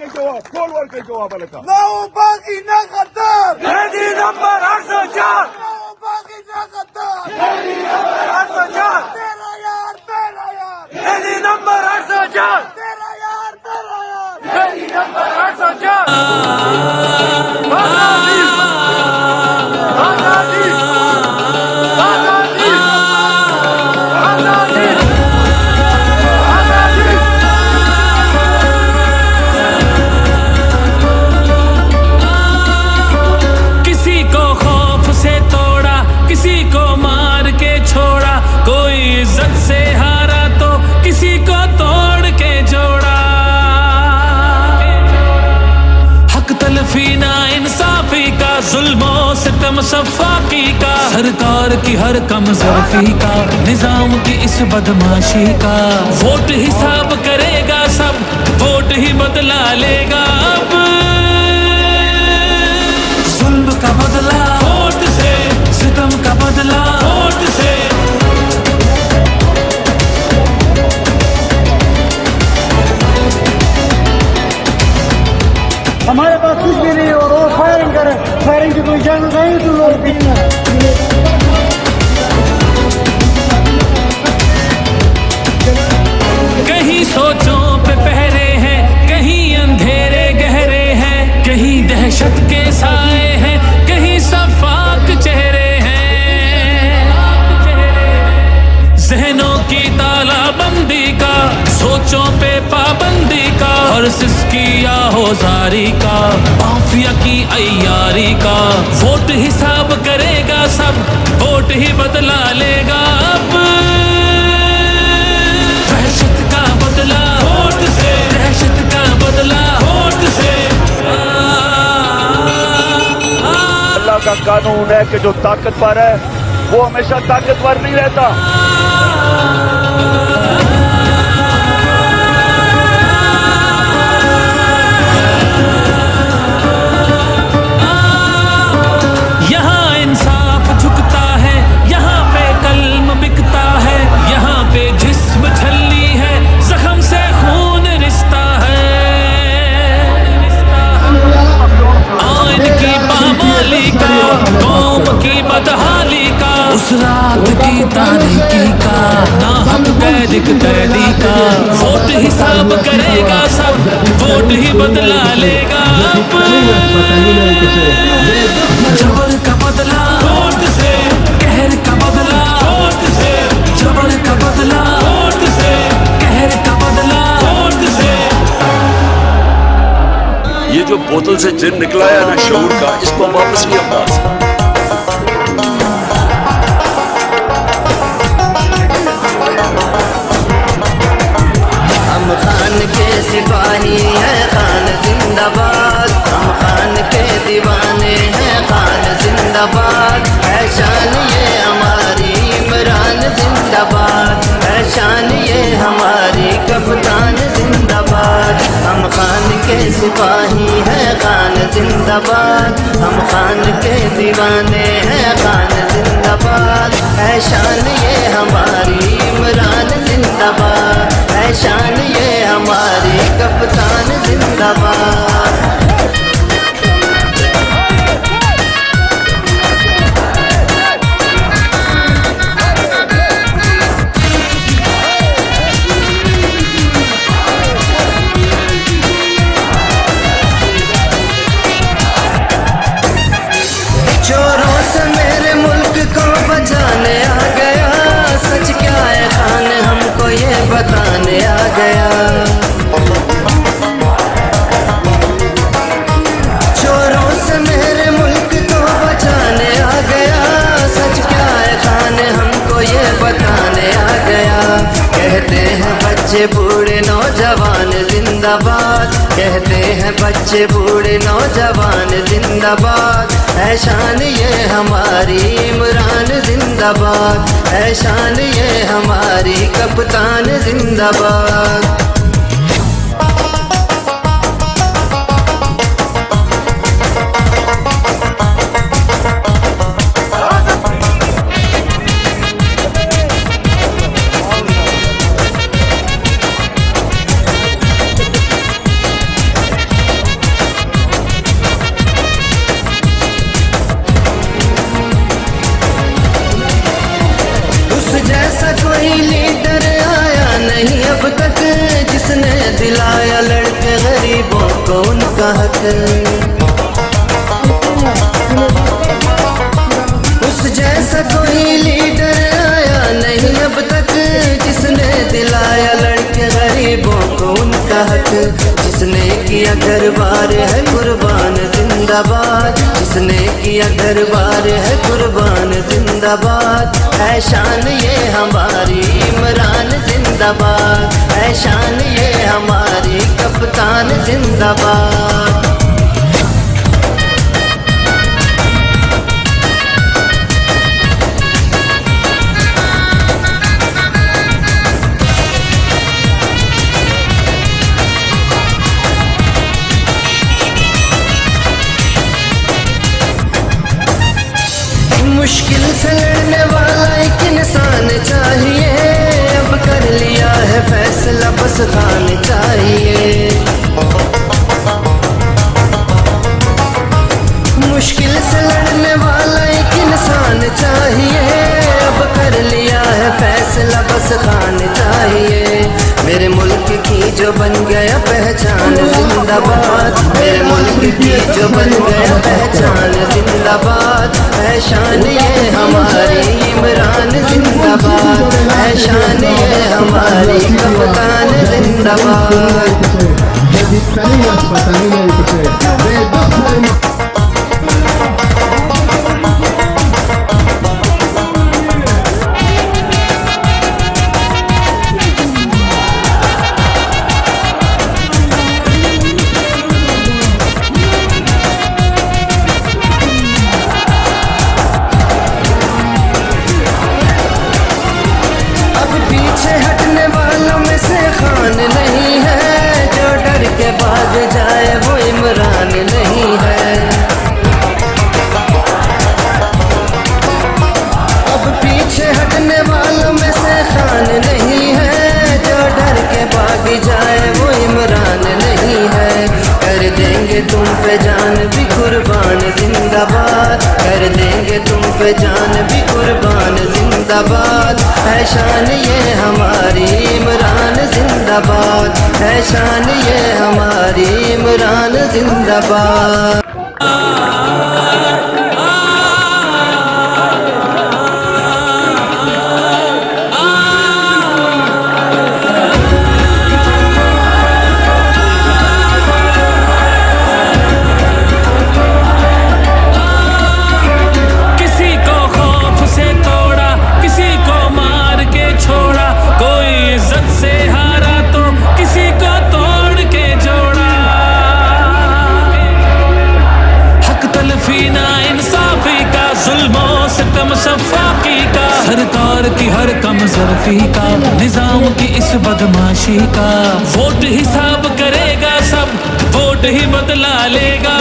के जवाब, कॉल वर के जवाब लगा। ना बाकी ना खतर। मेहदी नंबर 804। बाकी ना खतर। मेहदी नंबर 804। तेरा यार तेरा यार। मेहदी नंबर 804। तेरा यार तेरा यार। मेहदी नंबर 804। आजादी आजादी आजादी आजादी आजादी। किसी को खौफ से तोड़ा, किसी को मार के छोड़ा, कोई इज्जत से हारा तो किसी को तोड़ के जोड़ा। हक तलफी ना इंसाफी का, जुल्मो सितम सफाकी का, सरकार की हर कम ज़र्फी का, निजाम की इस बदमाशी का। वोट हिसाब करेगा सब, वोट ही बदला लेगा अब। जुल्म का बदला वोट से, सितम का बदला वोट से। हमारे पास कुछ भी नहीं और वो फायरिंग करे, फायरिंग की कोई इजाजत नहीं तो लोग पीना। कहीं सोचों पे पहरे हैं, कहीं अंधेरे गहरे हैं, कहीं दहशत के साए हैं, कहीं सफाक चेहरे हैं। जहनों की तालाबंदी का, सोचों पे पाबंदी का, और सिसकी आहोजारी का, माफिया की अय्यारी का। वोट हिसाब करेगा सब, वोट ही बदला लेगा अब। दहशत का बदला वोट से, दहशत का बदला वोट से। अल्लाह का कानून है कि जो ताकतवर है वो हमेशा ताकतवर नहीं रहता। यहाँ इंसाफ झुकता है, यहाँ पे कल्म बिकता है, यहाँ पे जिस्म छलनी है, जख्म से खून रिश्ता है। आइन की पामाली का, कौम की बदहाली का, उस रात की तारीकी का, नाहक कैदिक कैदी का। वोट हिसाब करेगा सब, वोट ही बदला लेगा अब। जबर का बदला वोट से, कहर का बदला वोट से, जबर का बदला वोट से, कहर का बदला वोट से। ये जो बोतल से जिन निकला है ना शऊर का, इसको वापस लिया पास। हम खान के सिपाही हैं, खान जिंदाबाद। हम खान के दीवाने हैं, खान जिंदाबाद। है शान ये हमारी इमरान जिंदाबाद, है शान ये हमारी कप्तान जिंदाबाद। हम खान के सिपाही हैं, खान जिंदाबाद। हम खान के दीवाने हैं, खान जिंदाबाद। है शान ये हमारी इमरान जिंदाबाद, है शान ये हमारी कप्तान जिंदाबाद। चोरों से मेरे मुल्क को बचाने आ गया, सच क्या है खान हमको ये बताने आ गया। चोरों से मेरे मुल्क को बचाने आ गया, सच क्या है खान हमको ये बताने आ गया। कहते हैं बच्चे बूढ़े नौजवान जिंदाबाद, कहते हैं बच्चे बूढ़े नौजवान जिंदाबाद। है शान ये हमारी इमरान जिंदाबाद, है शान ये हमारी कप्तान जिंदाबाद। उस जैसा कोई लीडर आया नहीं अब तक, जिसने दिलाया लड़के गरीबों को उनका हक, जिसने किया घर बार है कुर्बान जिंदाबाद, जिसने किया घर बार है कुर्बान जिंदाबाद। है शान ये हमारी इमरान जिंदाबाद, है शान ये हमारी कप्तान जिंदाबाद। मुश्किल से लड़ने वाला एक इंसान चाहिए, अब कर लिया है फैसला बस खान चाहिए। मुश्किल से लड़ने वाला एक इंसान चाहिए, अब कर लिया है फैसला बस खान चाहिए। मेरे मुल्क की जो बन गया पहचान जिंदाबाद, मेरे मुल्क की जो बन गया पहचान जिंदाबाद। है शान ये हमारी इमरान जिंदाबाद, है शान ये हमारी कप्तान जिंदाबाद। हटने वालों में से खान नहीं है, जो डर के भाग जाए वो इमरान नहीं है। अब पीछे हटने वालों में से खान नहीं है, जो डर के भाग जाए वो इमरान नहीं है। कर देंगे तुम पे जान भी कुर्बान जिंदाबाद, कर देंगे तुम पे जान भी कुर्बान जिंदाबाद। है शान ये हमारी इमरान जिंदाबाद, है शान ये हमारी इमरान जिंदाबाद। सरकार की हर कम ज़र्फ़ी का, निज़ाम की इस बदमाशी का। वोट हिसाब करेगा सब, वोट ही बदला लेगा।